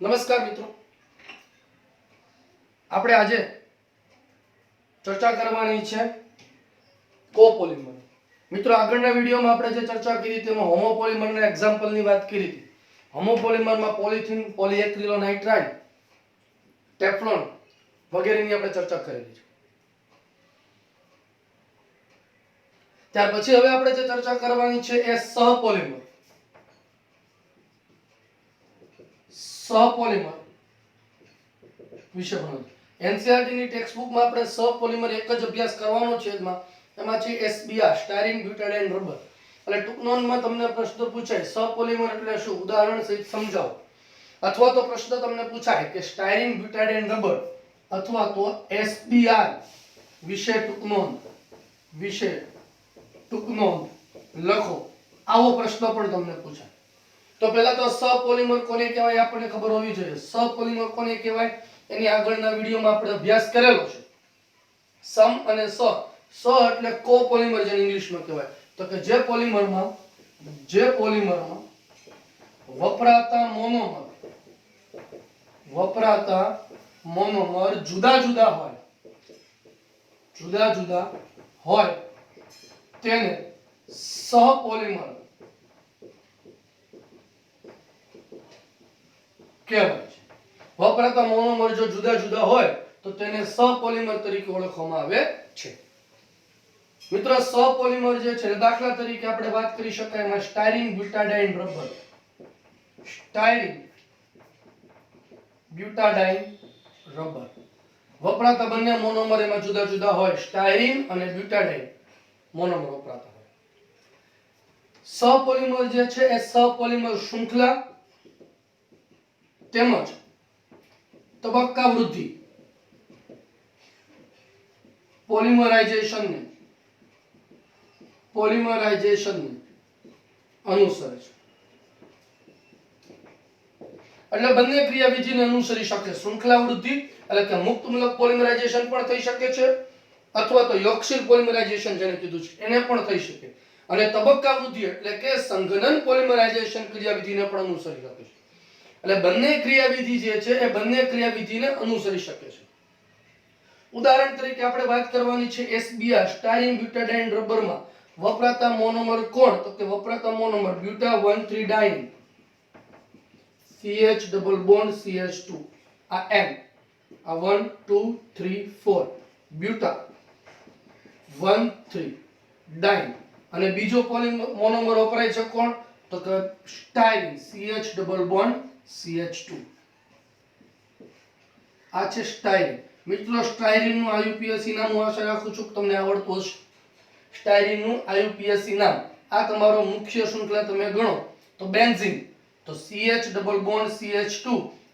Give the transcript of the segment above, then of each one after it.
નમસ્કાર મિત્રો, આપણે આજે ચર્ચા કરવાની છે કોપોલિમર. મિત્રો, આગળના વિડીયોમાં આપણે જે ચર્ચા કરી તેમાં હોમોપોલિમરના એક્ઝામ્પલની વાત કરી હતી. હોમોપોલિમરમાં પોલિથીન, પોલીએક્રિલોનાઇટ્રાઇડ, ટેફલોન વગેરેની આપણે ચર્ચા કરેલી છે. ત્યાર પછી હવે આપણે જે ચર્ચા કરવાની છે એ સહપોલિમર. સહપોલિમર વિશે ભણવાનું. એનસીઈઆરટી ની ટેક્સ્ટ બુકમાં આપણે સહપોલિમર એક જ અભ્યાસ કરવાનો છે. એમાં છે એસબીઆર, સ્ટાયરીન બ્યુટાડાઇન રબર. એટલે ટૂંક નોંધમાં તમને પ્રશ્ન પૂછાય સહપોલિમર એટલે શું, ઉદાહરણ સહિત સમજાવો. અથવા તો પ્રશ્ન તમને પૂછાય કે સ્ટાયરીન બ્યુટાડાઇન રબર અથવા તો એસબીઆર વિશે ટૂંક નોંધ લખો. આવો પ્રશ્ન પણ તમને પૂછાય. તો પહેલા તો સહપોલિમર કોને કહેવાય આપણને ખબર હોવી જોઈએ. સહપોલિમર કોને કહેવાય એની આગળના વિડીયોમાં આપણે અભ્યાસ કરેલો છે. સમ અને સ એટલે કોપોલિમર જેને ઇંગ્લિશમાં કહેવાય. તો કે જે પોલિમરમાં વપરાતા મોનોમર જુદા જુદા હોય તેને સહપોલિમર કહેવાય છે. વપરાતા મોનોમર જો જુદા હોય તો તેને સહપોલિમર તરીકે ઓળખવામાં આવે છે. મિત્રો, સહપોલિમર જે છે દાખલા તરીકે આપણે વાત કરી શકાય એમાં styrene butadiene rubber. Styrene butadiene rubber વપરાતા બંને મોનોમર એમાં જુદા હોય. સ્ટાયરીન અને બ્યુટાડાઇન મોનોમર વપરાતા હોય. સહપોલિમર જે છે એ સહપોલિમર શૃંખલા તેમજ તબક્કા વૃદ્ધિ પોલિમરાઇઝેશનને અનુસરે છે. એટલે બંને ક્રિયાવિધિને અનુસરી શકે. શૃંખલા વૃદ્ધિ એટલે કે મુક્તમૂલક પોલિમરાઇઝેશન પણ થઈ શકે છે અથવા તો યોગશીલ પોલિમરાઇઝેશન જેને કીધું છે એને પણ થઈ શકે. અને તબક્કા વૃદ્ધિ એટલે કે સંઘનન પોલિમરાઇઝેશન ક્રિયાવિધિને પણ અનુસરી શકે છે. એટલે બંને ક્રિયાવિધિ જે છે એ બંને ક્રિયાવિધિને અનુસરી શકે છે. ઉદાહરણ તરીકે આપણે વાત કરવાની છે એસબીઆર સ્ટાયરીન બ્યુટાડાઇન રબરમાં વપરાતા મોનોમર કોણ? તો કે વપરાતા monomer બ્યુટા 1,3 ડાઇન CH double bond CH2 આ M આ 1 2 3 4 બ્યુટા 1,3 ડાઇન. અને બીજો મોનોમર વપરાય છે કોણ? તો કે styrene CH double bond CH2 આ છે સ્ટાયરીન. મિત્રો, સ્ટાયરીન નું આયુપીએસી નામ હું આશા રાખું છું કે તમને આવડતું હશે. સ્ટાયરીન નું આયુપીએસી નામ આ તમારો મુખ્ય શૃંખલા તમે ગણો તો બેન્ઝીન. તો CH ડબલ બોન્ડ CH2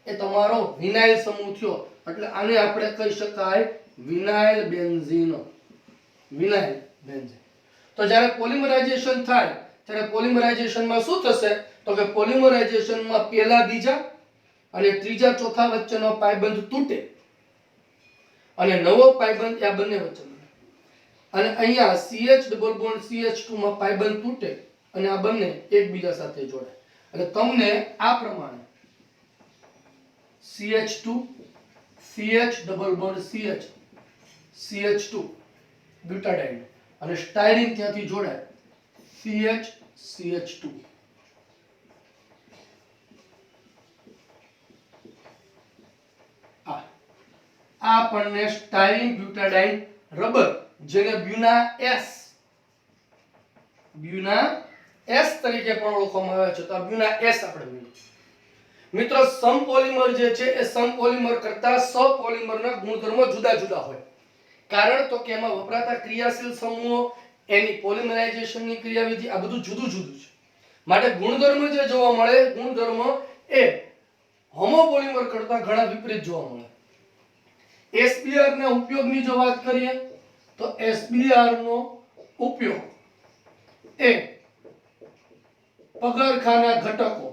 એ તમારો વિનાઇલ સમૂહ થયો. એટલે આને આપણે કહી શકાય વિનાઇલ બેન્ઝીન. તો જ્યારે પોલિમરાઇઝેશન થાય ત્યારે પોલિમરાઇઝેશનમાં શું થશે? તો કે પોલિમરાઇઝેશનમાં પહેલા બીજા અને ત્રીજા ચોથા વચ્ચેનો પાયબંધ તૂટે અને નવો પાયબંધ આ બંને વચ્ચે બને. અને અહીંયા CH ડબલ બોન્ડ CH2 માં પાયબંધ તૂટે અને આ બંને એકબીજા સાથે જોડાય. એટલે તમને આ પ્રમાણે CH2 CH double bond CH CH2 butadiene અને સ્ટાયરીન ત્યાંથી જોડાય CH CH2. આ આપણને સ્ટાયરીન બ્યુટાડાઇન રબર જેને બ્યુના S તરીકે પણ ઓળખવામાં આવે છે. તો આ બ્યુના S આપણે મેળવ્યું. મિત્રો, સમપોલિમર જે છે એ સમપોલિમર કરતા સહપોલિમરના ગુણધર્મો જુદા હોય. કારણ તો કે એમાં વપરાતા ક્રિયાશીલ સમૂહો, એની પોલિમરાઇઝેશનની ક્રિયાવિધિ આ બધું જુદું છે. માટે ગુણધર્મ જે જોવા મળે ગુણધર્મ એ હોમોપોલિમર કરતા ઘણા વિપરીત જોવા મળે. એસબીઆર ના ઉપયોગની જો વાત કરીએ તો એસબીઆર નો ઉપયોગ એ પગરખાના ઘટકો,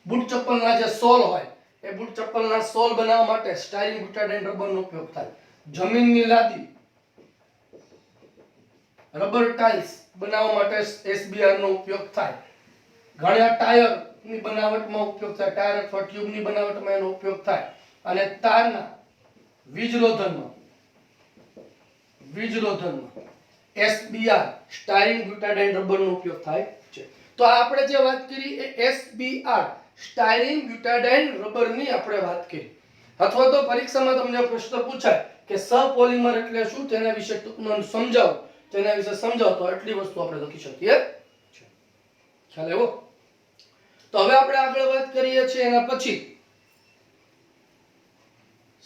બૂટ ચપ્પલના જે સોલ હોય એ બૂટ ચપ્પલના સોલ બનાવવા માટે સ્ટાયરીન બ્યુટાડાઇન રબરનો ઉપયોગ થાય. જમીનની લાદી, રબર ટાઇલ્સ બનાવવા માટે એસબીઆર નો ઉપયોગ થાય. ઘણા ટાયરની બનાવટમાં ઉપયોગ થાય, ટાયર અથવા ટ્યુબની બનાવટમાં એનો ઉપયોગ થાય, અને તારના વીજરોધનમાં SBR સ્ટાયરીન બ્યુટાડાઇન રબરનો ઉપયોગ થાય છે. તો આપણે જે વાત કરી એ SBR સ્ટાયરીન બ્યુટાડાઇન રબરની આપણે વાત કરી. અથવા તો પરીક્ષામાં તમને પ્રશ્ન પૂછાય કે સહપોલિમર એટલે શું, તેના વિશે ટૂંકમાં સમજાવો, તેના વિશે સમજાવો, તો આટલી વસ્તુ આપણે લખી શકીએ છે. ખ્યાલ આવ્યો? તો હવે આપણે આગળ વાત કરીએ છીએ એના પછી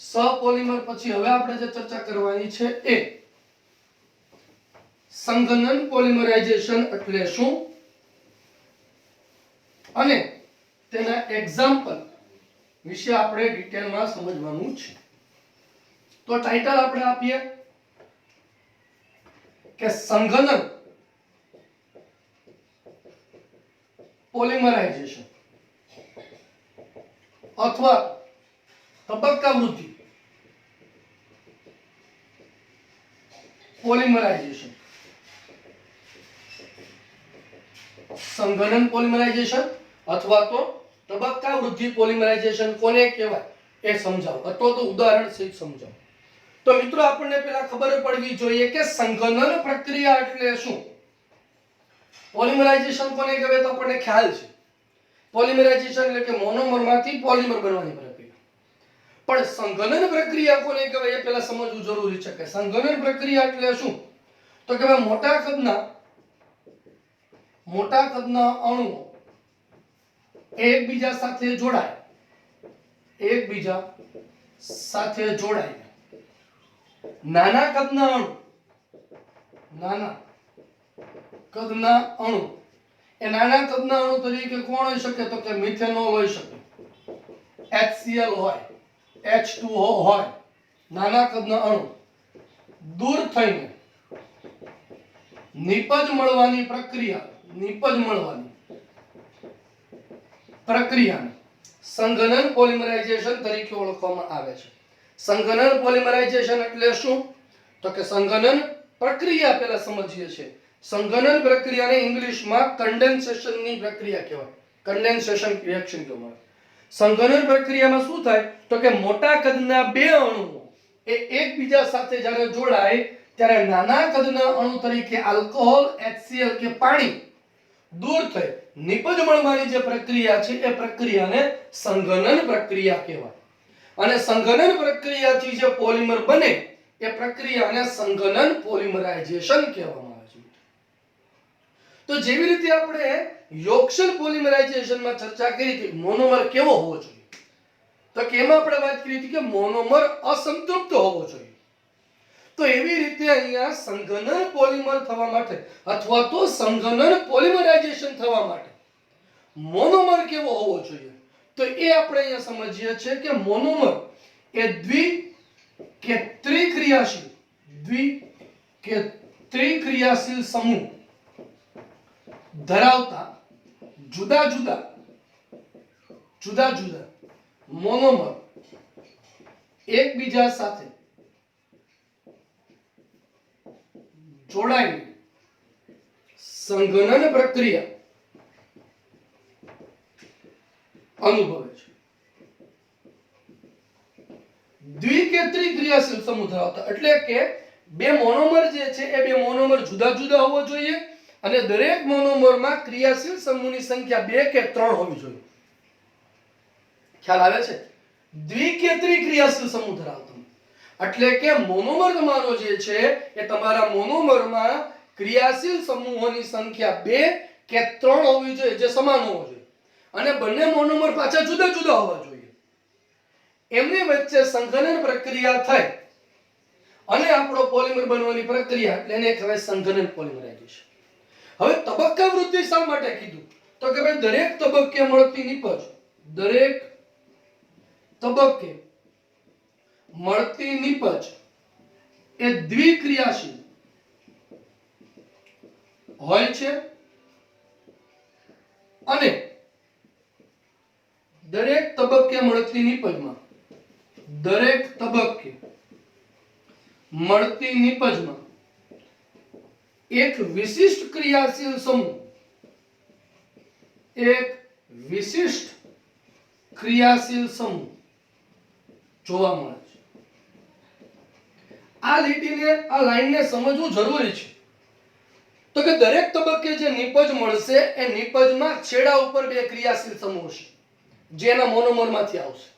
સહપોલિમર પછી હવે આપણે જે ચર્ચા કરવાની છે એ સંઘનન પોલિમરાઇઝેશન એટલે શું અને તેના એક્ઝામ્પલ વિશે આપણે ડિટેલમાં સમજવાનું છે. તો ટાઇટલ આપણે આપીએ કે સંઘનન પોલિમરાઇઝેશન અથવા તબક્કા વૃદ્ધિ પોલિમરાઇઝેશન. સંઘનન પોલિમરાઇઝેશન અથવા તો તબક્કા વૃદ્ધિ પોલિમરાઇઝેશન કોને કહેવાય એ સમજાવો, અથવા તો ઉદાહરણ સહિત સમજાવો. તો મિત્રો આપણને પહેલા ખબર પડવી જોઈએ કે સંઘનન પ્રક્રિયા એટલે શું. પોલિમરાઇઝેશન કોને કહેવાય તો આપણને ખ્યાલ છે. પોલિમરાઇઝેશન એટલે કે મોનોમરમાંથી પોલિમર બનવાની પ્રક્રિયા. પણ સંઘનન પ્રક્રિયા કોને કહેવાય એ પહેલા સમજવું જરૂરી છે કે સંઘનન પ્રક્રિયા એટલે શું. તો કે મોટા કદના અણુઓ એકબીજા સાથે જોડાય, નાના કદના અણુ એ નાના કદના અણુ તરીકે કોણ હોઈ શકે તો કે મિથેનોલ હોઈ શકે, HCl હોય, H2O હોય. નાના કદના અણુ દૂર થઈને નિપજ મળવાની પ્રક્રિયાને સંઘનન પોલિમરાઇઝેશન તરીકે ઓળખવામાં આવે છે. સંઘનન પોલિમરાઇઝેશન એટલે શું તો કે સંઘનન પ્રક્રિયા પહેલા સમજીએ છીએ. સંઘનન પ્રક્રિયાને ઇંગ્લિશમાં કન્ડેન્સેશનની પ્રક્રિયા કહેવાય, કન્ડેન્સેશન રિએક્શન કહેવાય. સંઘનન પ્રક્રિયામાં શું થાય તો કે મોટા કદના બે અણુઓ એ એકબીજા સાથે જ્યારે જોડાય ત્યારે નાના કદના અણુ તરીકે આલ્કોહોલ, HCl કે પાણી દૂર થઈ નિપજ મળવાની જે પ્રક્રિયા છે એ પ્રક્રિયાને સંઘનન પ્રક્રિયા કહેવાય. અને સંઘનન પ્રક્રિયાથી જે પોલિમર બને એ પ્રક્રિયાને સંઘનન પોલિમરાઇઝેશન કહેવામાં આવે છે. તો જેવી રીતે આપણે યોગક્ષન પોલિમરાઇઝેશનમાં ચર્ચા કરી હતી મોનોમર કેવો હોવો જોઈએ, તો કે એમાં આપણે વાત કરી હતી કે મોનોમર અસંતૃપ્ત હોવો જોઈએ. તો એવી રીતે અહીંયા સંઘનન પોલિમર થવા માટે અથવા તો સંઘનન પોલિમરાઇઝેશન થવા માટે મોનોમર કેવો હોવો જોઈએ તો એ આપણે અહીંયા સમજીએ છીએ કે મોનોમર એ દ્વિ કે ત્રિક્રિયાશીલ સમૂહ ધરાવતા જુદા જુદા મોનોમર એકબીજા સાથે જોડાઈને સંઘનન પ્રક્રિયા અનુભવે છે. દ્વિ કે ત્રિક્રિયાશીલ સમૂહ ધરાવતા એટલે કે બે મોનોમર જે છે એ બે મોનોમર જુદા હોવો જોઈએ અને દરેક મોનોમરમાં ક્રિયાશીલ સમૂહની સંખ્યા 2 કે 3 હોવી જોઈએ. ખ્યાલ આવે છે? દ્વિ કે ત્રિક્રિયાશીલ સમૂહ ધરાવતો એટલે કે મોનોમર તમારો જે છે એ તમારા મોનોમરમાં ક્રિયાશીલ સમૂહોની સંખ્યા 2 કે 3 હોવી જોઈએ જે સમાન હોવો જોઈએ અને બંને મોનોમર પાછા જુદા હોવા જોઈએ. એમની વચ્ચે સંઘનન પ્રક્રિયા થાય અને આપણો પોલિમર બનવાની પ્રક્રિયા એટલે એને કહેવાય સંઘનન પોલિમરાઇઝેશન. હવે તબક્કા વૃદ્ધિ શા માટે કીધું તો કે ભાઈ દરેક તબક્કે મળતી નિપજ એ દ્વિક્રિયાશીલ હોય છે અને દરેક તબક્કે મળતી નિપજમાં એક વિશિષ્ટ ક્રિયાશીલ સમૂહ એક વિશિષ્ટ ક્રિયાશીલ સમૂહ જોવા મળે છે. આ લીટીને આ લાઈનને સમજવું જરૂરી છે. તો કે દરેક તબક્કે જે નિપજ મળશે એ નિપજમાં છેડા ઉપર બે ક્રિયાશીલ સમૂહ છે જે એના મોનોમરમાંથી આવશે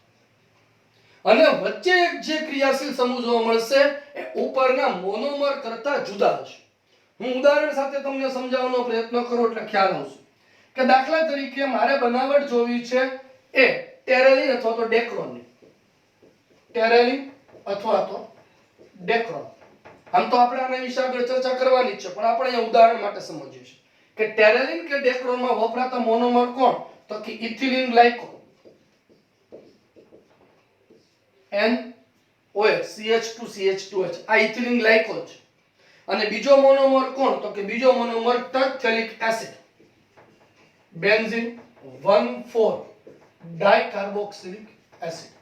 અને વચ્ચે એક જે ક્રિયાશીલ સમૂહ જોવા મળશે એ ઉપરના મોનોમર કરતા જુદા હશે. હું ઉદાહરણ સાથે તમને સમજાવવાનો પ્રયત્ન કરું એટલે ખ્યાલ આવશે કે દાખલા તરીકે મારે બનાવટ જોવી છે એ ટેરેલિન અથવા તો ડેક્રોનની. ટેરેલિન અથવા તો ડેક્રોન. આમ તો આપણે આના વિશે આગળ ચર્ચા કરવાની જ છે પણ આપણે અહીંયા ઉદાહરણ માટે સમજીએ છીએ કે ટેરેલિન કે ડેક્રોનમાં વપરાતા મોનોમર કોણ? તો કે ઇથિલિન ગ્લાયકોલ NOH CH2CH2H આ ઇથિલિન ગ્લાયકોલ છે. અને બીજો મોનોમર કોણ? તો કે બીજો મોનોમર ટર્થેલિક એસિડ બેન્ઝીન 1,4 ડાયકાર્બોક્સિલિક એસિડ.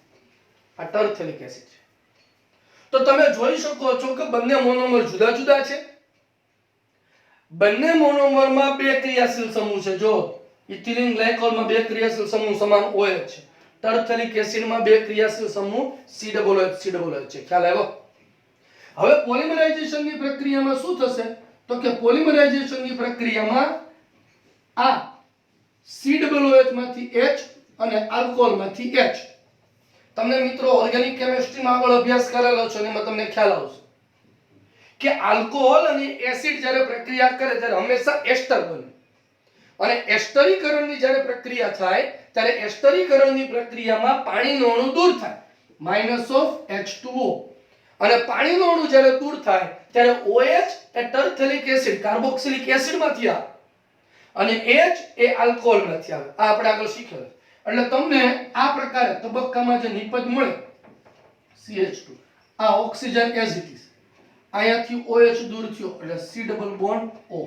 આ ટર્થેલિક એસિડ છે. તો તમે જોઈ શકો છો કે બંને મોનોમર જુદા જુદા છે. બંને મોનોમરમાં બે ક્રિયાશીલ સમૂહ છે. જો ઇથિલિન ગ્લાયકોલમાં બે ક્રિયાશીલ સમૂહ સમાન OH છે. ટર્થેલિક એસિડમાં બે ક્રિયાશીલ સમૂહ COOH છે. ખ્યાલ આવ્યો? હવે પોલિમરાઇઝેશનની પ્રક્રિયામાં શું થશે? તો કે પોલિમરાઇઝેશનની પ્રક્રિયામાં આ COOH માંથી H અને આલ્કોહોલમાંથી H. તમને મિત્રો ઓર્ગેનિક કેમિસ્ટ્રીમાં આગળ અભ્યાસ કરેલો છે અને એમાં તમને ખ્યાલ આવશે કે આલ્કોહોલ અને એસિડ જ્યારે પ્રક્રિયા કરે ત્યારે હંમેશા એસ્ટર બને અને એસ્ટરીકરણની જ્યારે પ્રક્રિયા થાય ત્યારે એસ્ટરીકરણની પ્રક્રિયામાં પાણીનું અણુ દૂર થાય -H2O અને પાણીનું અણુ જ્યારે દૂર થાય ત્યારે OH એ ટર્થેલિક એસિડ કાર્બોક્સિલિક એસિડમાંથી આવે અને H એ આલ્કોહોલમાંથી આવે. આ આપણે આગળ શીખેલું. એટલે તમને આ પ્રકારે તબક્કામાં જે નિપજ મળે CH2 આ ઓક્સિજન એઝ ઇટ ઇઝ અહીંયાથી OH દૂર થયો એટલે C ડબલ બોન્ડ O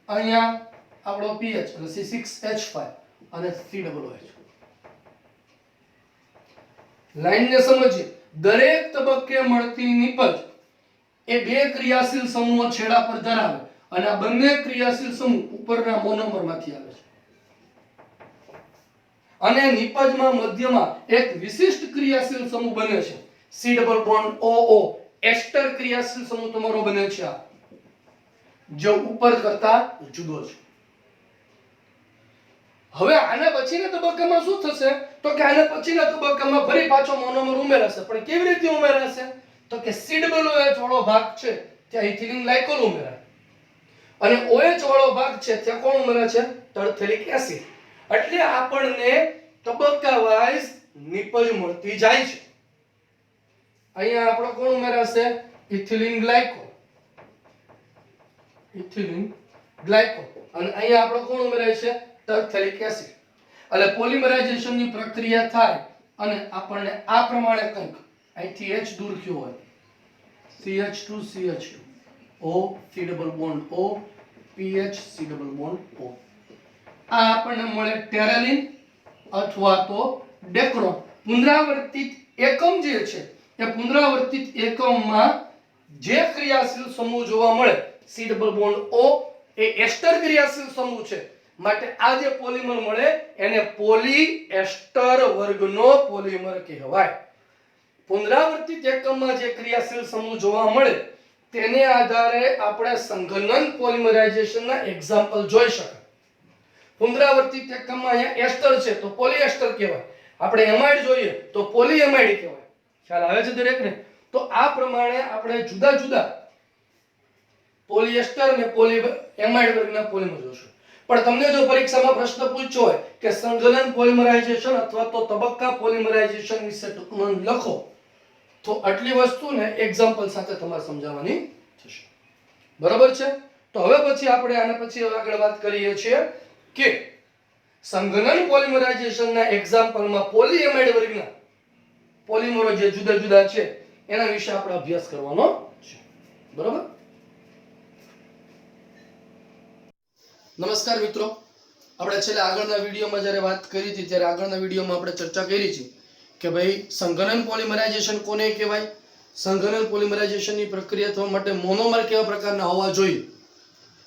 અહીંયા આપણો pH એટલે C6H5 અને C ડબલ OH. લાઈનને સમજીએ. દરેક તબક્કે મળતી નિપજ એ બે ક્રિયાશીલ સમૂહ છેડા પર ધરાવે અને આ બંને ક્રિયાશીલ સમૂહ ઉપરના મોનોમરમાંથી આવે છે અને નિપજમાં મધ્યમાં એક વિશિષ્ટ ક્રિયાશીલ સમૂહ બને છે C ડબલ બોન્ડ OO એસ્ટર ક્રિયાશીલ સમૂહ તમારો બને છે આ જે ઉપર કરતા જુદો છે. હવે આના પછીના તબક્કામાં શું થશે? તો કે આના પછીના તબક્કામાં ફરી પાછો મોનોમર ઉમેરાશે. પણ કેવી રીતે ઉમેરાશે? તો કે C ડબલ OH વાળો ભાગ છે ત્યાં ઇથિલિન ગ્લાયકોલ ઉમેરાય અને OH વાળો ભાગ છે ત્યાં કોણ ઉમેરે છે? ટર્થેલિક એસિડ. એટલે આપણને તબક્કા વાઇઝ નિપજ મળતી જાય છે. અહીંયા આપણો કોણ ઉમેરાશે? ઇથિલિન ગ્લાયકોલ અને અહીંયા આપણો કોણ ઉમેરાય છે? ટર્થેલિક એસિડ. એટલે પોલિમરાઇઝેશનની પ્રક્રિયા થાય અને આપણને આ પ્રમાણે કંઈક અહીંથી H દૂર થયો હોય CH2CH2 O C double bond O PH C double bond O આ આપણને મળે ટેરેલિન અથવા તો ડેક્રોન. પુનરાવર્તિત એકમ જે છે એ પુનરાવર્તિત એકમમાં જે ક્રિયાશીલ સમૂહ જોવા મળે C ડબલ બોન્ડ O એ એસ્ટર ક્રિયાશીલ સમૂહ છે માટે આ જે પોલિમર મળે એને પોલીએસ્ટર વર્ગનો પોલિમર કહેવાય. પુનરાવર્તિત એકમમાં જે ક્રિયાશીલ સમૂહ જોવા મળે તેને આધારે આપણે સંઘનન પોલિમરાઇઝેશનના એક્ઝામ્પલ જોઈ શકાય. પુનરાવર્તિત એકમમાં અહીંયા એસ્ટર છે તો પોલીએસ્ટર કહેવાય. આપણે એમાઇડ જોઈએ તો પોલીએમાઇડ કહેવાય. ખ્યાલ આવે છે દરેકને? તો આ પ્રમાણે આપણે જુદા જુદા પોલીએસ્ટર અને પોલીએમાઇડ વર્ગના પોલિમર જોશું. પણ તમને જો પરીક્ષામાં પ્રશ્ન પૂછ્યો હોય કે સંઘનન પોલિમરાઇઝેશન અથવા તો તબક્કા પોલિમરાઇઝેશન વિશે ટૂંકમાં લખો તો આટલી વસ્તુને એક્ઝામ્પલ સાથે તમારે સમજાવવાની થશે. બરાબર છે? તો હવે પછી આપણે આના પછી આગળ વાત કરીએ છીએ કે સંઘનન પોલિમરાઇઝેશનના એક્ઝામ્પલમાં પોલીએમાઇડ વર્ગના પોલિમરો જે જુદા જુદા છે એના વિશે આપણે અભ્યાસ કરવાનો છે. બરાબર? નમસ્કાર મિત્રો. આપણે છેલ્લે આગળના વિડીયોમાં જ્યારે વાત કરી હતી ત્યારે આગળના વિડીયોમાં આપણે ચર્ચા કરી છે કે ભાઈ સંઘનન પોલિમરાઇઝેશન કોને કહેવાય? સંઘનન પોલિમરાઇઝેશનની પ્રક્રિયા થવા માટે મોનોમર કેવા પ્રકારના હોવા જોઈએ?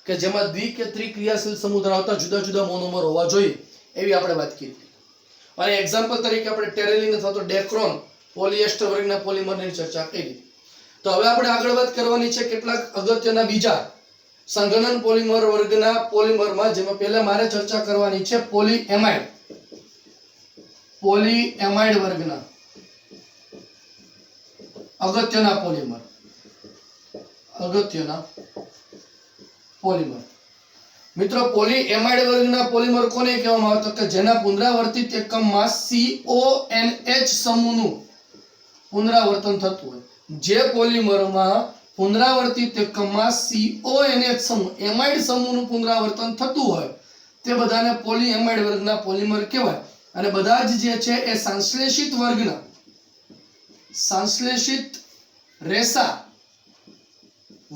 કે જેમાં દ્વિ કે ત્રિક્રિયાશીલ સમૂહ ધરાવતા જુદા જુદા મોનોમર હોવા જોઈએ એવી આપણે વાત કરી. અને એક્ઝામ્પલ તરીકે આપણે ટેરેલિન અથવા તો ડેક્રોન પોલિએસ્ટર વર્ગના પોલિમરની ચર્ચા કરી. તો હવે આપણે આગળ વાત કરવાની છે કેટલાક અગત્યના બીજા સંઘનન પોલિમર વર્ગના પોલિમરમાં, જેમાં પહેલા મારે ચર્ચા કરવાની છે પોલીએમાઇડ વર્ગના અગત્યના પોલિમર. મિત્રો પોલીએમાઇડ વર્ગના પોલિમર કોને કહેવામાં આવે? તો કે જેના પુનરાવર્તિત એકમમાં CONH સમૂહનું પુનરાવર્તન થતું હોય. જે પોલિમરમાં પુનરાવર્તિત એકમમાં CONH સમૂહ એમાઇડ સમૂહનું પુનરાવર્તન થતું હોય તે બધાને પોલીએમાઇડ વર્ગના પોલિમર કહેવાય. અને બધા જ જે છે એ સંશ્લેષિત રેસા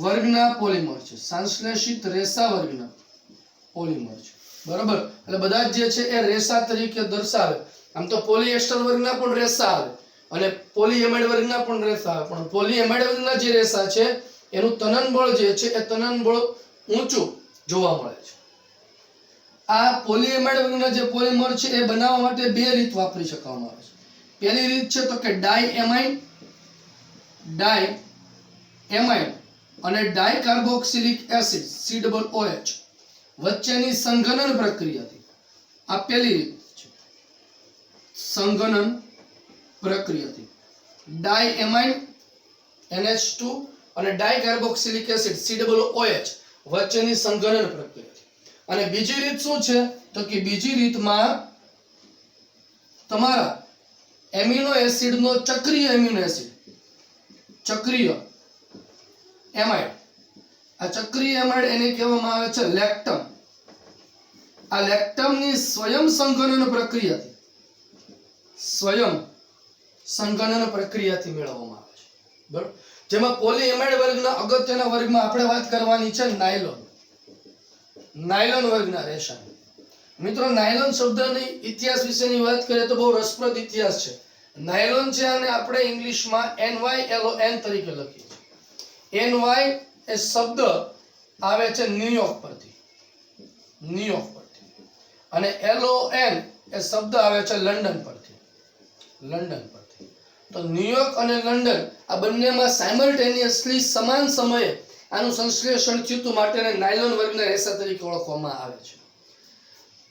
વર્ગના પોલિમર છે. સંશ્લેષિત રેસા વર્ગના પોલિમર છે. બરાબર? એટલે બધા જ જે છે એ રેસા તરીકે દર્શાવે. આમ તો પોલિએસ્ટર વર્ગના પણ રેસા આવે અને પોલીએમાઇડ વર્ગના પણ રેસા આવે, પણ પોલીએમાઇડ વર્ગના જે રેસા છે એનું તનન બળ જે છે એ તનન બળ ઊંચું જોવા મળે છે. આ પોલીએમાઇડ વર્ગના જે પોલિમર છે એ બનાવવા માટે બે રીત વાપરી શકવામાં આવે છે. પહેલી રીત છે તો કે ડાયએમાઇન અને ડાયકાર્બોક્સિલિક એસિડ COOH વચ્ચેની સંઘનન પ્રક્રિયાથી. આ પહેલી રીત છે સંઘનન પ્રક્રિયાથી. ડાયએમાઇન NH2 અને ડાયકાર્બોક્સિલિક એસિડ COOH વચ્ચેની સંઘનન પ્રક્રિયા. અને બીજી રીત શું છે? તો કે બીજી રીતમાં તમારા એમિનો એસિડનો ચક્રીય એમાઇડ, આ ચક્રીય એમાઇડ એને કહેવામાં આવે છે લેક્ટમ. આ લેક્ટમની સ્વયં સંઘનન પ્રક્રિયાથી મેળવવામાં આવે છે. બરાબર? જેમાં પોલીએમાઇડ વર્ગના અગત્યના વર્ગમાં આપણે વાત કરવાની છે નાયલોન વર્ગના રેસા. મિત્રો નાયલોન શબ્દની ઇતિહાસ વિશેની વાત કરીએ તો બહુ રસપ્રદ ઇતિહાસ છે. નાયલોન છે અને આપણે ઇંગ્લિશમાં NYLON તરીકે લખીએ છીએ. NY એ શબ્દ આવે છે ન્યુયોર્ક પરથી અને LON એ શબ્દ આવે છે લંડન પરથી. તો ન્યુયોર્ક અને લંડન આ બંનેમાં સાયમલ્ટેનિયસલી સમાન સમયે આનું સંશ્લેષણ થયું માટે નાયલોન વર્ગના રેસા તરીકે ઓળખવામાં આવે છે.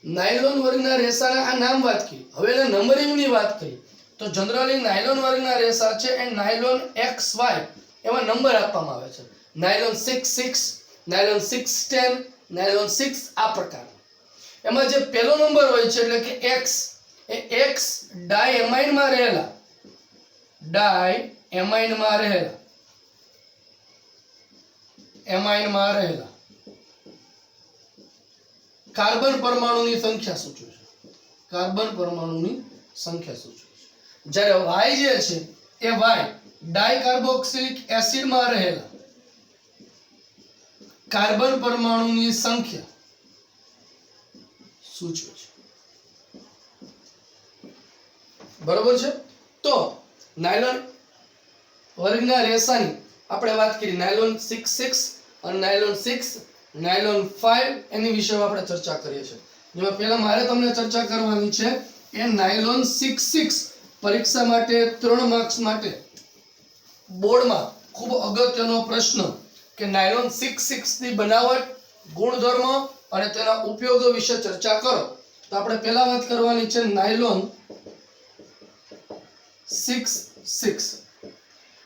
નાયલોન વર્ગના રેસાના આ નામ વાત કરી. હવે એના નંબરિંગની વાત કરી તો જનરલી નાયલોન વર્ગના રેસા છે એ નાયલોન XY એવા નંબર આપવામાં આવે છે. નાયલોન 6-6, નાયલોન 6-10, નાયલોન 6 આ પ્રકાર. એમાં જે પહેલો નંબર હોય છે એટલે કે X એ X ડાયએમાઇનમાં રહેલા કાર્બન પરમાણુની સંખ્યા સૂચવે છે. જ્યારે Y જે છે એ Y ડાયકાર્બોક્સિલિક એસિડમાં રહેલા કાર્બન પરમાણુની સંખ્યા સૂચવે છે. બરોબર છે? તો નાયલોન વર્ગના રેસાની આપણે વાત કરી. નાયલોન 6-6 અને નાયલોન 6, નાયલોન 5 એની વિશે આપણે ચર્ચા કરીએ છીએ. જેમાં પહેલા મારે તમને ચર્ચા કરવાની છે એ નાયલોન 6-6. પરીક્ષા માટે 3 માર્ક્સ માટે બોર્ડમાં ખૂબ અગત્યનો પ્રશ્ન કે નાયલોન 6-6 ની બનાવટ, ગુણધર્મ અને તેના ઉપયોગો વિશે ચર્ચા કરો. તો આપણે પહેલા વાત કરવાની છે નાયલોન 6-6.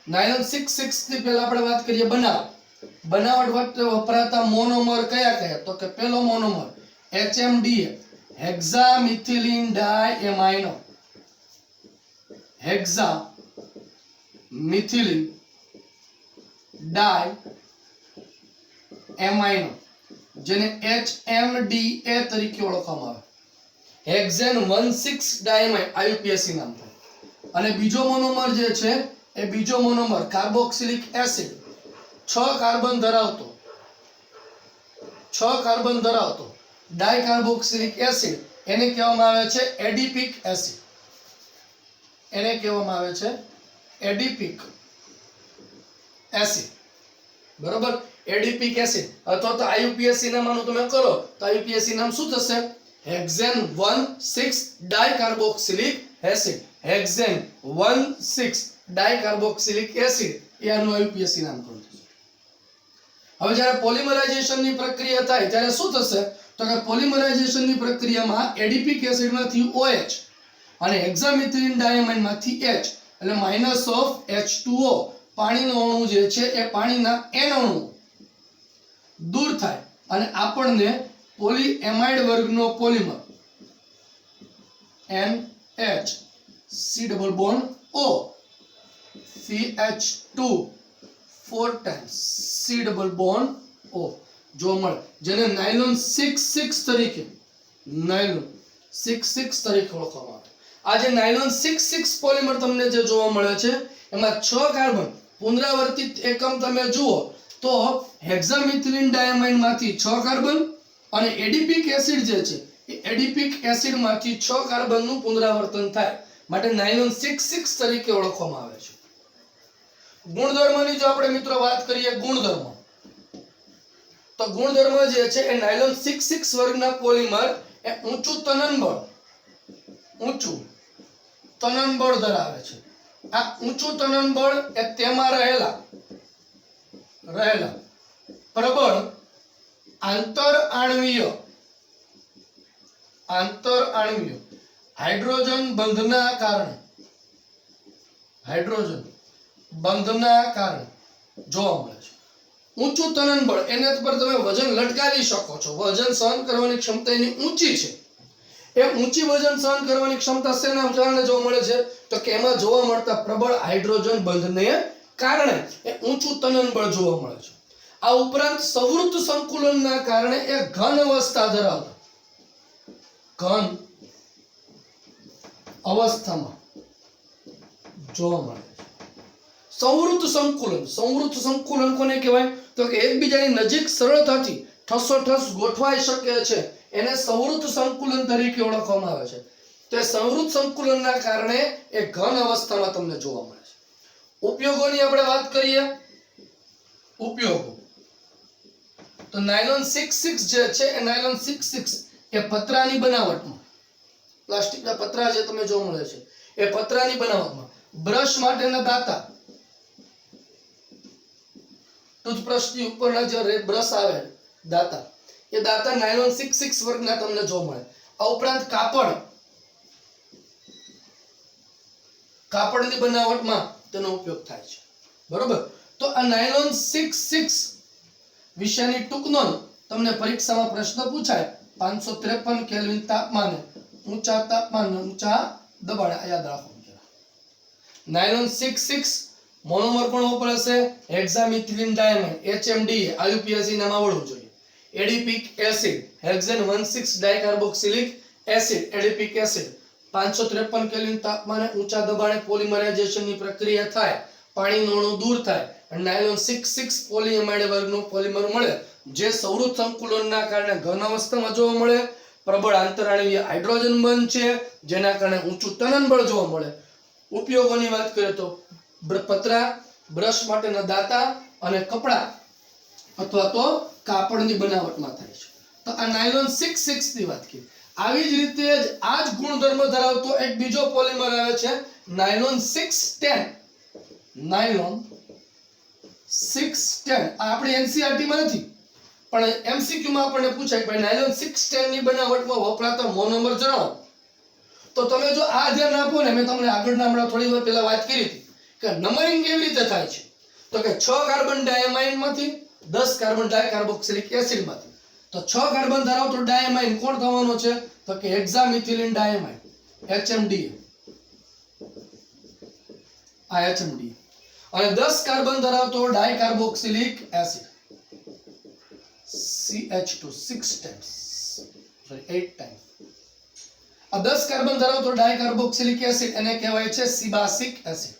નાયલોન 6-6 ની પહેલા આપણે વાત કરીએ બનાવટ વખતે વપરાતા મોનોમર કયા? તો કે પહેલો મોનોમર HMDA હેક્સામિથિલિન ડાયએમાઇનો. હેક્સામિથિલિન ડાયએમાઇનો જેને HMDA તરીકે ઓળખવામાં આવે. હેક્ઝેન 1,6 ડાયએમાઇન IUPAC નામ છે. અને બીજો મોનોમર જે છે એ બીજો મોનોમર કાર્બોક્સિલિક એસિડ 6 કાર્બન ધરાવતો ડાયકાર્બોક્સિલિક એસિડ એને કહેવામાં આવે છે એડિપિક એસિડ. બરોબર? એડીપિક એસિડ અથવા તો આઈયુપીએસી નામનું તમે કરો તો આઈયુપીએસી નામ શું થશે? Hexane 1,6 dicarboxylic acid. Hexane 1,6 dicarboxylic acid એ આનું આઈયુપીએસી નામકરણ થશે. હવે જ્યારે પોલિમરાઇઝેશનની પ્રક્રિયા થાય ત્યારે શું થશે? તો કે પોલિમરાઇઝેશનની પ્રક્રિયામાં એડીપિક એસિડમાંથી OH અને હેક્સામિથિલિન ડાયમાઇનમાંથી H એટલે -H2O પાણીનો અણુ જે છે એ પાણીના N અણુ દૂર થાય અને આપણને પોલીએમાઇડ વર્ગનો polymer NH C double bond O CH2 4 times C double bond O જોવા મળે, જેને નાયલોન 6,6 તરીકે ઓળખવામાં આવે. આ જે નાયલોન 6,6 પોલિમર તમને જે જોવા મળે છે એમાં 6 કાર્બન પુનરાવર્તિત એકમ તમે જુઓ તો હેક્સામિથિલિન ડાયમાઇનમાંથી 6 કાર્બન અને એડીપિક એસિડ જે છે એ એડીપિક એસિડમાંથી 6 કાર્બનનું પુનરાવર્તન થાય માટે નાયલોન 6,6 તરીકે ઓળખવામાં આવે છે. ગુણધર્મની જો આપણે મિત્રો વાત કરીએ ગુણધર્મ તો ગુણધર્મ જે છે એ નાયલોન 6,6 વર્ગના પોલિમર એ ઊંચું તનનબળ ધરાવે છે. આ ઊંચું તનનબળ એ તેમાં રહેલા પ્રબળ આંતરઆણ્વીય હાઇડ્રોજન બંધના કારણે જોવા મળે છે. ઊંચું તનનબળ એને પર તમે વજન લટકાવી શકો છો. વજન સહન કરવાની ક્ષમતા એની ઊંચી છે. એ ઊંચી વજન સહન કરવાની ક્ષમતા શેના કારણે જોવા મળે છે? તો કે એમાં જોવા મળતા પ્રબળ હાઇડ્રોજન બંધને કારણે એ ઊંચું તનનબળ જોવા મળે છે. આ ઉપરાંત સંવૃત સંકુલનના કારણે એ ઘન અવસ્થા ધરાવતા અવસ્થામાં જોવા મળે છે. સંવૃત સંકુલન કોને કહેવાય? તો કે એકબીજાની નજીક સરળતાથી ઠસોઠસ ગોઠવાઈ શકે છે એને સંવૃત સંકુલન તરીકે ઓળખવામાં આવે છે. તે સંવૃત સંકુલનના કારણે એ ઘન અવસ્થામાં તમને જોવા મળે છે. ઉપયોગોની આપણે વાત કરીએ. ઉપયોગો તો નાયલોન 6,6 જે છે એ નાયલોન 6,6 એ પતરાની બનાવટમાં પ્લાસ્ટિકના પતરા જે તમે જોવા મળે છે એ પતરાની બનાવટમાં બ્રશ માટેના દાંતા ટૂથબ્રશની ઉપરના જે બ્રશ આવે દાંતા એ દાંતા નાયલોન 6,6 વર્ગના તમને જોવા મળે. આ ઉપરાંત કાપડની બનાવટમાં તેનો ઉપયોગ થાય છે. બરોબર. તો આ નાયલોન 6,6 વિષયની ટૂંક નોંધ તમને પરીક્ષામાં પ્રશ્ન પૂછાય 553 કેલ્વિન તાપમાને ઊંચા તાપમાન ઊંચા દબાણે યાદ રાખો. નાયલોન 6,6 મોનોમર પણ વપરાશે. હેક્સામિથિલિન ડાયમાઇન HMDA આઈયુપીએસી નામ આવડવું જોઈએ. Adipic acid hexane 1,6 dicarboxylic acid adipic acid 553 kelvin તાપમાને ઊંચા દબાણે પોલિમરાઇઝેશનની પ્રક્રિયા થાય, પાણીનો અણુ દૂર થાય અને નાયલોન 6,6 પોલીએમાઇડ વર્ગનો પોલિમર મળે જે સંવૃત સંકુલનના કારણે ઘન અવસ્થામાં જોવા મળે. પ્રબળ આંતરાણવીય હાઇડ્રોજન બંધ છે જેના કારણે ઊંચું તનનબળ જોવા મળે. ઉપયોગોની વાત કરીએ તો પતરા, બ્રશ માટેના દાંતા અને કપડા અથવા તો કાપડની બનાવટમાં થાય છે. તો આ નાયલોન 6,6 ની વાત કરી. આવી જ રીતે જ આ જ ગુણધર્મ ધરાવતો એક બીજો પોલિમર આવે છે નાયલોન 610. નાયલોન 610 આ આપણી એનસીઈઆરટી માં નથી પણ એમસીક્યુ માં આપણને પૂછાય કે નાયલોન 610 ની બનાવટમાં વપરાતા મોનોમર જણાવો. તો તમે જો આ ધ્યાન આપો ને, મેં તમને આગળના હમણાં થોડી વાર પહેલા વાત કરી હતી કે નંબરિંગ કેવી રીતે થાય છે. તો કે 6 કાર્બન ડાયમાઇનમાંથી 10 કાર્બન ડાયકાર્બોક્સિલિક એસિડમાંથી તો 6 કાર્બન ધરાવતો ડાયમાઇન કોણ થવાનો છે? તો કે હેક્સામિથિલિન ડાયમાઇન HMDA. આ HMDA અને 10 કાર્બન ધરાવતો ડાયકાર્બોક્સિલિક acid CH2 6 times sorry 8 times. આ 10 કાર્બન ધરાવતો ડાયકાર્બોક્સિલિક એસિડ એને કહેવાય છે સિબાસિક એસિડ.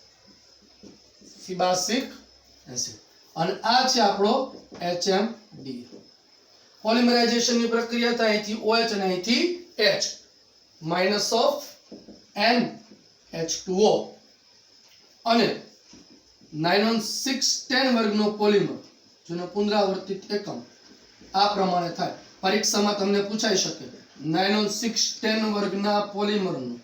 અને આ છે આપણો HMDA. પોલિમરાઇઝેશનની પ્રક્રિયા થાય અહીંથી OH અને અહીંથી H -NH2O અને નાયલોન 610 વર્ગનો પોલિમર જેનો પુનરાવર્તિત એકમ આ પ્રમાણે થાય. પરીક્ષામાં તમને પૂછાઈ શકે નાયલોન 610 વર્ગના પોલિમરનું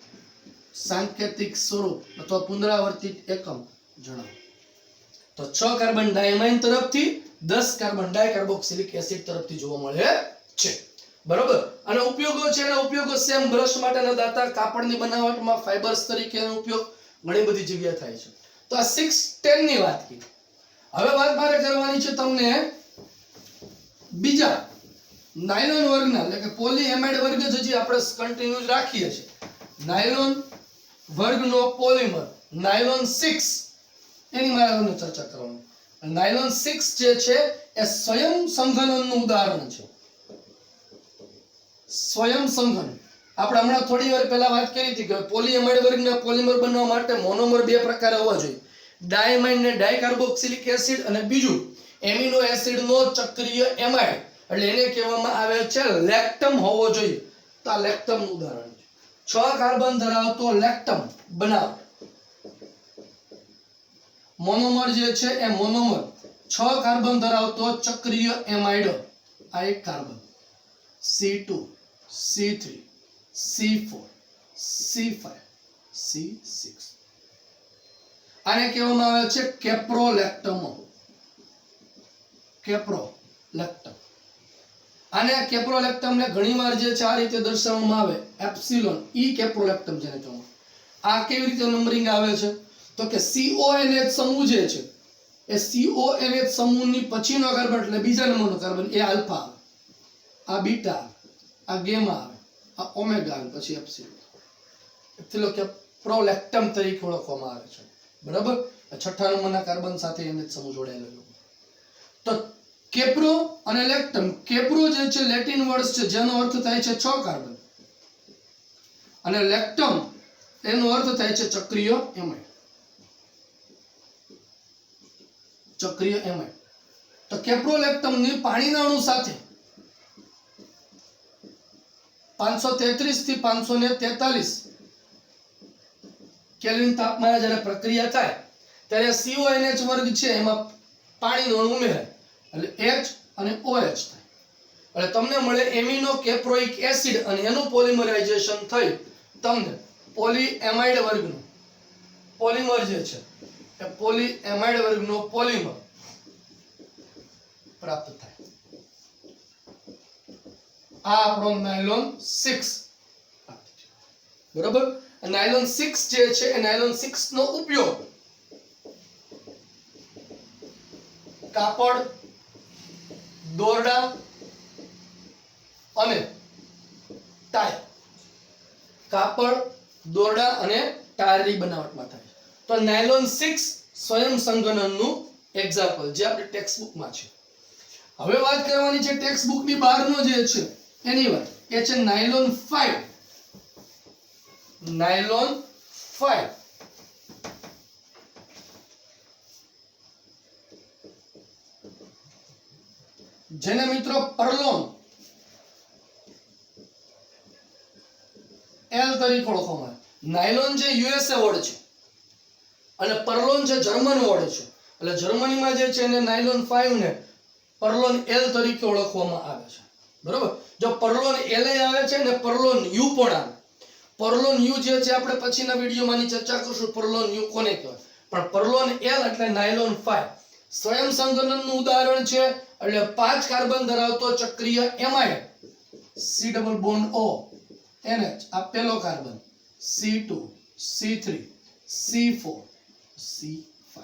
સાંકેતિક સ્વરૂપ અથવા પુનરાવર્તિત એકમ જણાવો. તો 6 કાર્બન ડાયમાઇન તરફથી 10 કાર્બન ડાયકાર્બોક્સિલિક એસિડ તરફથી જોવા મળે છે. બરોબર. અને ઉપયોગો છે, એના ઉપયોગો સેમ બ્રશ માટેના દાંતા, કાપડની બનાવટમાં, ફાઇબર્સ તરીકેનો ઉપયોગ ઘણી બધી જગ્યાએ થાય છે. તો આ 610 ની વાત કરી. હવે વાત મારે કરવાની છે તમને બીજા નાયલોન વર્ગના, એટલે કે પોલીએમાઇડ વર્ગ હજી આપણે કન્ટિન્યુઅસ રાખીએ છીએ. નાયલોન વર્ગનો પોલિમર નાયલોન 6 એની મારે તમને ચર્ચા કરવાની. નાયલોન 6 જે છે એ સ્વયં સંઘનનનું ઉદાહરણ છે. સ્વયં સંઘન આપણે હમણાં થોડી વાર પહેલા વાત કરી હતી કે પોલીએમાઇડ વર્ગના પોલિમર બનવા માટે મોનોમર બે પ્રકાર હોવા જોઈએ. ડાયમાઇન ને ડાયકાર્બોક્સિલિક એસિડ, અને બીજું એમિનો એસિડનો ચક્રીય એમાઇડ, એટલે એને કહેવામાં આવે છે લેક્ટમ હોવો જોઈએ. તો આ લેક્ટમનું ઉદાહરણ છે. 6 કાર્બન ધરાવતો લેક્ટમ બનાવ. મોનોમર જે છે એ મોનોમર 6 કાર્બન ધરાવતો ચક્રીય એમાઇડ. આ એક carbon C2 C3 C4 C5 C6. આને કહેવામાં આવે છે કેપ્રોલેક્ટમ. કેપ્રોલેક્ટમ. આને કેપ્રોલેક્ટમને ઘણીવાર જે છે આ રીતે દર્શાવવામાં આવે એપ્સિલોન ઈ કેપ્રોલેક્ટમ જેને કહેવામાં. આ કેવી રીતે નંબરિંગ આવે છે તો કે CONH સમૂહ જે છે એ CONH સમૂહની પછીનો કાર્બન એટલે બીજા નંબરનો કાર્બન એ આલ્ફા આવે, આ બીટા આવે, આ ગેમા આવે, આ ઓમેગા આવે, પછી એપ્સિલોન. એપ્સિલોન કેપ્રોલેક્ટમ તરીકે ઓળખવામાં આવે છે. બરાબર. 6થા નંબરના કાર્બન સાથે એને સમૂહ જોડાયેલો. તો કેપ્રો અને લેક્ટમ. કેપ્રો જે છે લેટિન વર્ડ છે જેનો અર્થ થાય છે 6 કાર્બન, અને લેક્ટમ એનો અર્થ થાય છે ચક્રીય એમાઇડ. ચક્રીય એમાઇડ. તો કેપ્રોલેક્ટમની પાણીના અણુ સાથે 533 થી 543 કેલ્વિન તાપમાને જ્યારે પ્રક્રિયા થાય ત્યારે CONH વર્ગ છે એમાં પાણીનો અણુ ઉમેરાય એટલે H અને OH થાય. એટલે તમને મળે એમિનો કેપ્રોઇક એસિડ, અને એનું પોલિમરાઇઝેશન થઈ તમને પોલીએમાઇડ વર્ગનું પોલિમર જે છે એ પોલીએમાઇડ વર્ગનો પોલિમર પ્રાપ્ત થાય. આ આપણો નાયલોન 6. બરાબર. નાયલોન 6 જે છે એ નાયલોન 6 નો ઉપયોગ કાપડ, દોરડા અને ટાયર. કાપડ, દોરડા અને ટાયરની બનાવટમાં થાય. તો નાયલોન 6 સ્વયં સંઘનનનું એક્ઝામ્પલ જે આપણી ટેક્સ્ટ બુકમાં છે. હવે વાત કરવાની છે ટેક્સ્ટ બુકની બહારનો જે છે એની વાત. એ છે નાયલોન 5. નાયલોન 5 જેને મિત્રો પરલોન L તરીકે ઓળખવામાં આવે. નાયલોન જે USA વર્ડ છે અને પરલોન જે જર્મન વર્ડ છે. એટલે જર્મનીમાં જે છે એને નાયલોન 5 ને પરલોન L તરીકે ઓળખવામાં આવે છે. બરોબર. જો પરલોન L આવે છે ને પરલોન U પણ આવે. પરલોન U જે છે આપણે પછીના વિડીયોમાંની ચર્ચા કરશું પરલોન U કોને કહેવાય. પણ પરલોન L એટલે નાયલોન 5 સ્વયં સંઘનનનું ઉદાહરણ છે. એટલે 5 કાર્બન ધરાવતો ચક્રીય amide C double bond O NH આ પહેલો carbon C2 C3 C4 C5.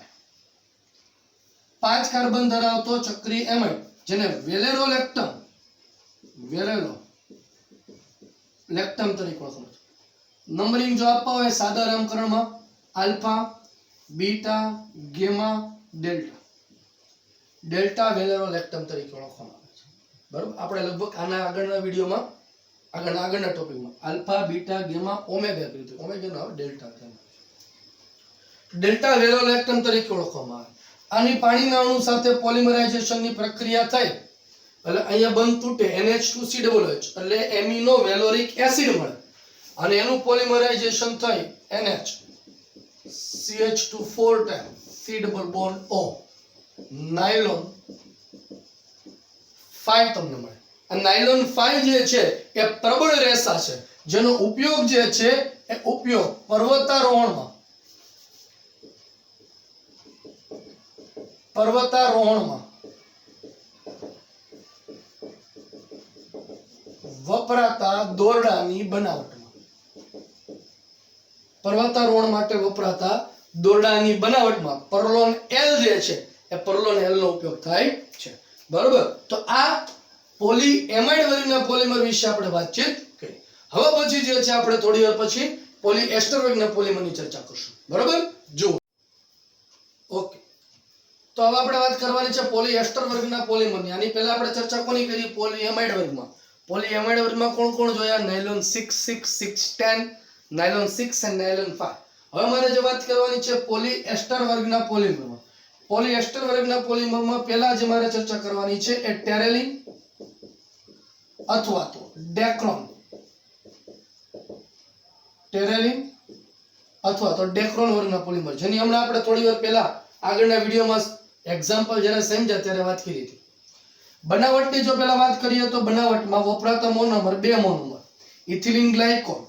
5 carbon ધરાવતો ચક્રીય એમાઇડ જેને વેલેરોલેક્ટમ તરીકે ઓળખવામાં આવે. નંબરિંગ જો આપવા હોય સાદા નામકરણમાં alpha, beta, gamma, delta. Delta valerolactam તરીકે ઓળખવામાં આવે છે. બરોબર. આપણે લગભગ આના આગળના વિડીયોમાં આગળના ટોપિકમાં આલ્ફા, બીટા, ગેમા, ઓમેગા કીધું. ઓમેગા નો ડેલ્ટા થાય. ડેલ્ટા વેલેરોલેક્ટમ તરીકે ઓળખવામાં આવે. આની પાણીના અણુ સાથે પોલિમરાઇઝેશનની પ્રક્રિયા થાય એટલે અહીંયા બંધ તૂટે NH2COOH એટલે એમિનો વેલોરિક એસિડ મળે, અને એનું પોલિમરાઇઝેશન થઈ NH CH2 4 time C double bond O nylon 5 તમને મળે. આ નાયલોન 5 જે છે એ પ્રબળ રેસા છે, જેનો ઉપયોગ જે છે એ ઉપયોગ પર્વતારોહણમાં વપરાતા દોરડાની બનાવટમાં, પર્વતારોહણ માટે વપરાતા દોરડાની બનાવટમાં પર્લોન એલ જે છે એ પર્લોન એલ નો ઉપયોગ થાય છે. બરોબર. તો આ પોલીએમાઇડ વર્ગના પોલિમર વિશે આપણે વાતચીત કરી. હવે પછી જે છે આપણે થોડી વાર પછી પોલીએસ્ટર વર્ગના પોલિમરની ચર્ચા કરશું. બરોબર. જુઓ. ઓકે. તો હવે આપણે વાત કરવાની છે પોલીએસ્ટર વર્ગના પોલિમરની. આની પહેલા આપણે ચર્ચા કોની કરી? પોલીએમાઇડ વર્ગમાં. પોલીએમાઇડ વર્ગમાં કોણ કોણ જોયા? નાયલોન 6, 6, 610, નાયલોન 6 અને નાયલોન 5. હવે મારે જે વાત કરવાની છે પોલીએસ્ટર વર્ગના પોલિમરમાં. પોલીએસ્ટર વર્ગના પોલિમરમાં પહેલા જે મારે ચર્ચા કરવાની છે એ ટેરેલિન અથવા તો ડેક્રોન. ટેરેલિન અથવા તો ડેક્રોન વર્ગના પોલિમર, જેની હમણાં આપણે થોડી વાર પહેલા આગળના વિડીયોમાં એક્ઝામ્પલ જ્યારે સમજ્યા ત્યારે વાત કરી હતી. બનાવટની જો પહેલા વાત કરીએ તો બનાવટમાં વપરાતા monomer 2 monomer, ethylene glycol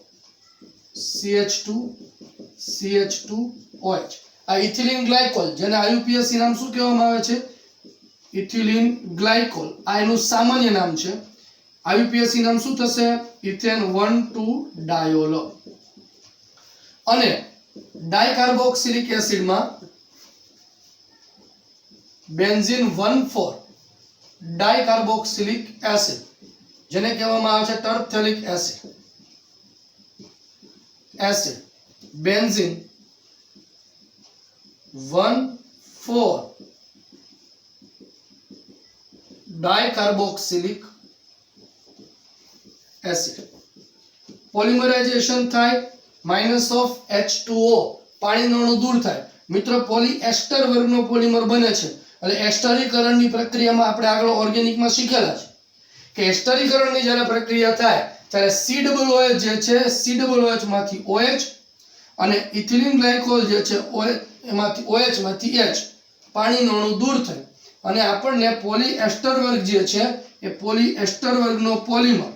CH2OH. આ ઇથિલિન ગ્લાયકોલ જેને IUPAC નામ શું કહેવામાં આવે છે? Ethylene glycol. આ એનું સામાન્ય નામ છે. IUPAC નામ શું થશે? ઇથેન 1,2-ડાયોલો. અને ડાયકાર્બોક્સિલિક એસિડમાં બેન્ઝીન 1,4-ડાયકાર્બોક્સિલિક એસિડ, જેને કહેવામાં આવે છે ટર્ફથેલિક એસિડ. બેન્ઝીન 1,4-ડાયકાર્બોક્સિલિક એસિડ. પોલિમરાઇઝેશન થાય -H2O, પાણીનો અણુ દૂર થાય. મિત્રો પોલીએસ્ટર વર્ગનો પોલિમર બને છે. એટલે એસ્ટરીકરણની પ્રક્રિયામાં આપણે આગળ ઓર્ગેનિકમાં શીખેલા છે કે એસ્ટરીકરણની જ્યારે પ્રક્રિયા થાય ત્યારે COOH જે છે, COOH માંથી OH અને ઇથિલિન ગ્લાયકોલ જે છે એમાંથી OH માંથી H, પાણીનો અણુ દૂર થાય અને આપણને પોલીએસ્ટર વર્ગ જે છે એ પોલીએસ્ટર વર્ગનો polymer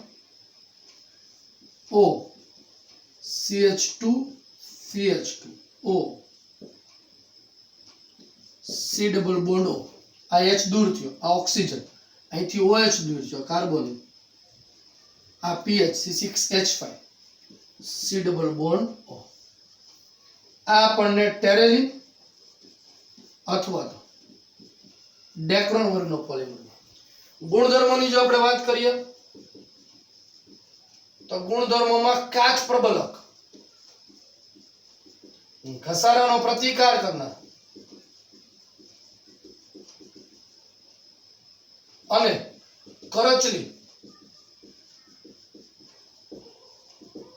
O CH2 CH2O C double bond O, આ H દૂર થયો, આ ઓક્સિજન, અહીંથી OH દૂર થયો, કાર્બન, આ PH C6H5 C double bond O. આ આપણને ટેરેલિન અથવા તો ડેક્રોન વર્ગનો પોલિમર. ગુણધર્મોની જો આપણે વાત કરીએ તો ગુણધર્મોમાં કાચ પ્રબલક, ઘસારાનો પ્રતિકાર કરનાર અને કરચલી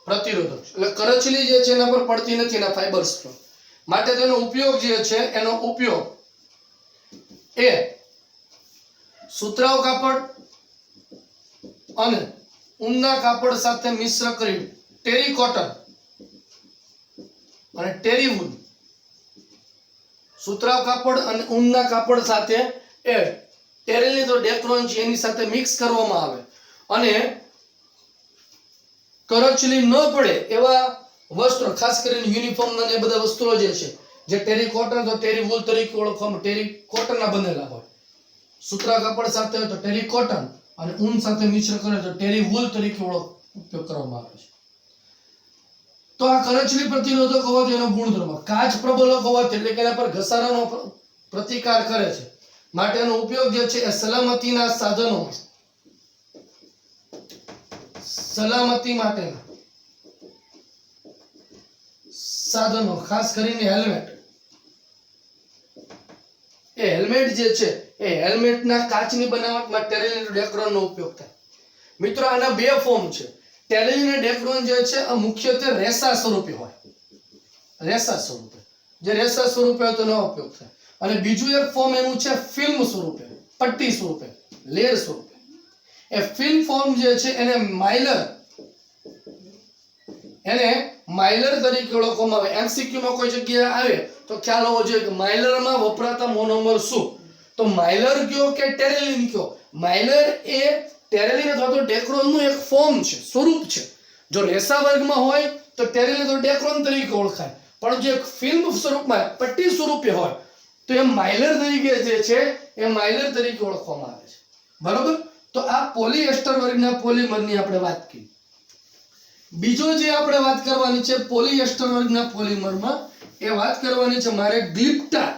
પ્રતિરોધક. એટલે કરચલી જે છે એના પર પડતી નથી એના ફાઈબર્સ પર, માટે તેનો ઉપયોગ જે છે એનો ઉપયોગ એ સુતરાઉ કાપડ અને ઊનના કાપડ સાથે મિશ્ર કરી ટેરી કોટન અને ટેરી વૂલ, સુતરાઉ કાપડ અને ઊનના કાપડ સાથે એ ટેરેલિન તો ડેક્રોન છે એની સાથે મિક્સ કરવામાં આવે અને કરચલી ન પડે એવા વસ્ત્રો, ખાસ કરીને યુનિફોર્મના ને બધા વસ્ત્રો જે છે, જે ટેરી કોટન તો ટેરી વૂલ તરીકે ઓળખવામાં, ટેરી કોટનના બનેલા હોય, સુતરા કાપડ સાથે હોય તો ટેરી કોટન અને ઊન સાથે મિશ્ર કરે તો ટેરી વૂલ તરીકે ઉપયોગ કરવામાં આવે છે. તો આ કરચલી પ્રતિરોધક હોવાથી એનો ગુણધર્મ, કાચ પ્રબલક હોવાથી એટલે કે એના પર ઘસારાનો પ્રતિકાર કરે છે, માટે એનો ઉપયોગ જે છે એ સલામતીના સાધનોમાં, સલામતી માટેના સાધનો, ખાસ કરીને હેલ્મેટ, એ હેલ્મેટ જે છે એ હેલ્મેટના કાચની બનાવટમાં ટેરેલિન ડેક્રોનનો ઉપયોગ થાય. મિત્રો આના 2 ફોર્મ છે. ટેરેલિન અને ડેક્રોન જે છે આ મુખ્યત્વે રેસા સ્વરૂપે હોય, રેસા સ્વરૂપે, જે રેસા સ્વરૂપે હોય તો એનો ઉપયોગ થાય. અને બીજું એક ફોર્મ એનું છે ફિલ્મ સ્વરૂપે, પટ્ટી સ્વરૂપે, લેયર સ્વરૂપે. એ ફિલ્મ ફોર્મ જે છે એને માઇલર તરીકે ઓળખવામાં આવે. એમસીક્યુમાં કોઈ જગ્યાએ આવે તો ખ્યાલ હોવો જોઈએ કે માઇલરમાં વપરાતા મોનોમર શું, તો માઇલર કયો કે ટેરેલિન કયો, માઇલર એ ટેરેલિન અથવા તો ડેક્રોનનું એક ફોર્મ છે, સ્વરૂપ છે. જો રેસા વર્ગમાં હોય તો ટેરેલિન અથવા ડેક્રોન તરીકે ઓળખાય, પણ જો એક ફિલ્મ સ્વરૂપમાં પટ્ટી સ્વરૂપે હોય તો એ માઇલર તરીકે જે છે એ માઇલર તરીકે ઓળખવામાં આવે છે. બરોબર. તો આ પોલિએસ્ટર વર્ગના પોલિમરની આપણે વાત કરી. બીજો જે આપણે વાત કરવાની છે પોલિએસ્ટર વર્ગના પોલિમરમાં, એ વાત કરવાની છે મારે ગ્લિપ્ટાર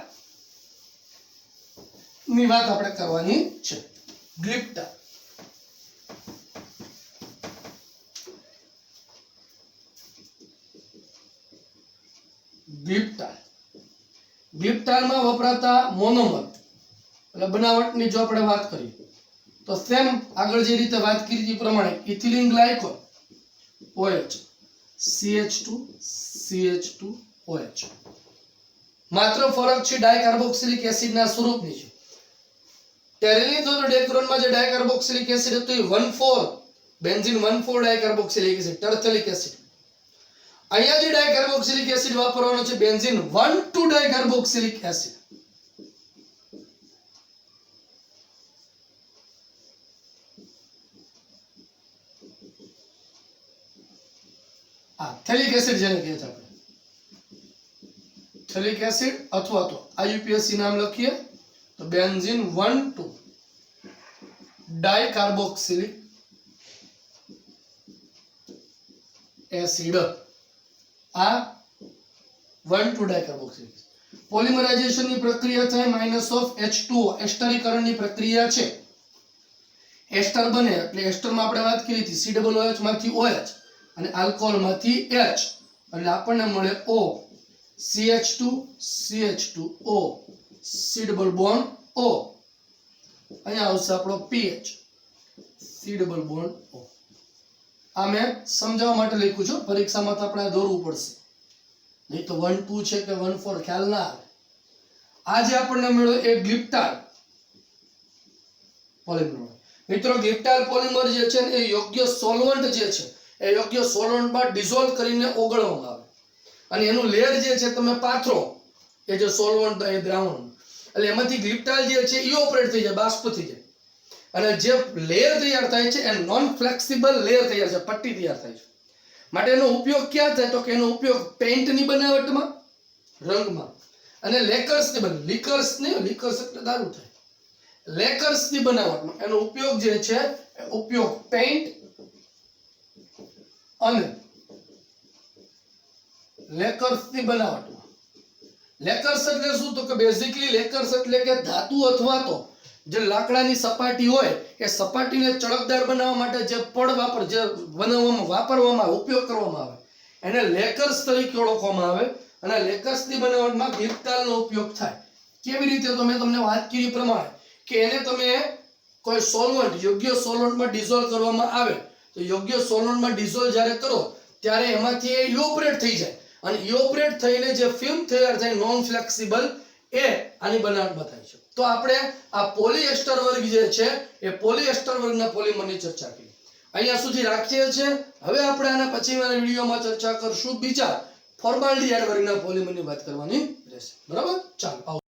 ની વાત આપણે કરવાની છે. ગ્લિપ્ટાર. ગ્લિપ્ટારમાં વપરાતા મોનોમર એટલે બનાવટની જો આપણે વાત કરીએ તો સેમ આગળ જે રીતે વાત કરી એ પ્રમાણે ઇથિલિન ગ્લાયકોલ OH CH2CH2OH. માત્ર ફરક છે ડાયકાર્બોક્સિલિક એસિડના સ્વરૂપની છે. ટેરેલિન અથવા ડેક્રોનમાં જે ડાયકાર્બોક્સિલિક એસિડ હતું એ 1,4 બેન્ઝીન 1,4 ડાયકાર્બોક્સિલિક એસિડ ટર્થલિક એસિડ. અહીંયા જે ડાયકાર્બોક્સિલિક એસિડ વાપરવાનો છે બેન્ઝીન 1,2 ડાયકાર્બોક્સિલિક એસિડ. થેલિક એસિડ જેને કહે છે આપણે થેલિક એસિડ અથવા તો આઈયુપીએસી નામ લખીએ તો બેન્ઝીન 1,2 ડાયકાર્બોક્સિલિક એસિડ. આ 1,2 ડાયકાર્બોક્સિલિક પોલિમરાઇઝેશનની પ્રક્રિયા થાય -H2O એસ્ટરીકરણની પ્રક્રિયા છે. એસ્ટર બને એટલે એસ્ટરમાં આપણે વાત કરી હતી COOH માંથી OH અને આલ્કોહોલ માંથી H એટલે આપણને મળે O CH2CH2O C double bond O. અહીંયા આવશે આપણો pH C double bond O. આ મેં સમજાવવા માટે લખ્યું છું, પરીક્ષામાં તો આપણે દોરવું પડશે, નહીં તો 1,2 છે કે 1,4 ખ્યાલ ના આવે. આ જે આપણને મળ્યો એ ગ્લિપ્ટાર પોલિમર. મિત્રો ગ્લિપ્ટાર પોલિમર જે છે એ યોગ્ય સોલ્વન્ટ જે છે એ યોગ્ય સોલ્વન્ટમાં ડિઝોલ્વ કરીને ઓગળવામાં આવે અને એનું લેયર જે છે તમે પાથરો એ જે સોલ્વન્ટ એ દ્રાવણ એટલે એમાંથી ગ્લિપ્ટાર જે છે ઇવોપરેટ થઈ જાય, બાષ્પ થઈ જાય અને જે લેયર તૈયાર થાય છે એ નોન ફ્લેક્સિબલ લેયર તૈયાર છે, પટ્ટી તૈયાર થાય છે. માટે એનો ઉપયોગ ક્યાં થાય તો કે એનો ઉપયોગ પેઇન્ટની બનાવટમાં, રંગમાં અને લીકર્સ એટલે દારૂ થાય, લેકર્સની બનાવટમાં એનો ઉપયોગ જે છે એ ઉપયોગ પેઇન્ટ અને લેકર્સની બનાવટમાં. લેકર્સ એટલે શું તો કે બેઝિકલી લેકર્સ એટલે કે ધાતુ અથવા તો જે લાકડાની સપાટી હોય એ સપાટીને ચળકદાર બનાવવા માટે જે પડ જે બનાવવામાં વાપરવામાં આવે, ઉપયોગ કરવામાં આવે એને લેકર્સ તરીકે ઓળખવામાં આવે. અને લેકર્સની બનાવટમાં ગ્લિપ્ટારનો ઉપયોગ થાય. કેવી રીતે તો મેં તમને વાત કરી પ્રમાણે કે એને તમે કોઈ સોલ્વન્ટ યોગ્ય સોલ્વન્ટમાં ડિઝોલ્વ કરવામાં આવે તો યોગ્ય સોલ્વન્ટમાં ડિઝોલ્વ જ્યારે કરો ત્યારે એમાંથી એ ઇવોપરેટ થઈ જાય અને ઇવોપરેટ થઈને જે ફિલ્મ તૈયાર થાય નોન ફ્લેક્સિબલ એ આની બનાવટમાં થાય છે. તો આપણે આ પોલિએસ્ટર વર્ગ જે છે એ પોલિએસ્ટર વર્ગના પોલિમરની ચર્ચા કરી. અહીંયા સુધી રાખીએ છીએ. હવે આપણે આના પછીના વિડીયોમાં ચર્ચા કરશું બીજા ફોર્માલ્ડિહાઇડ વર્ગના પોલિમરની વાત કરવાની રહેશે. બરાબર, ચાલો.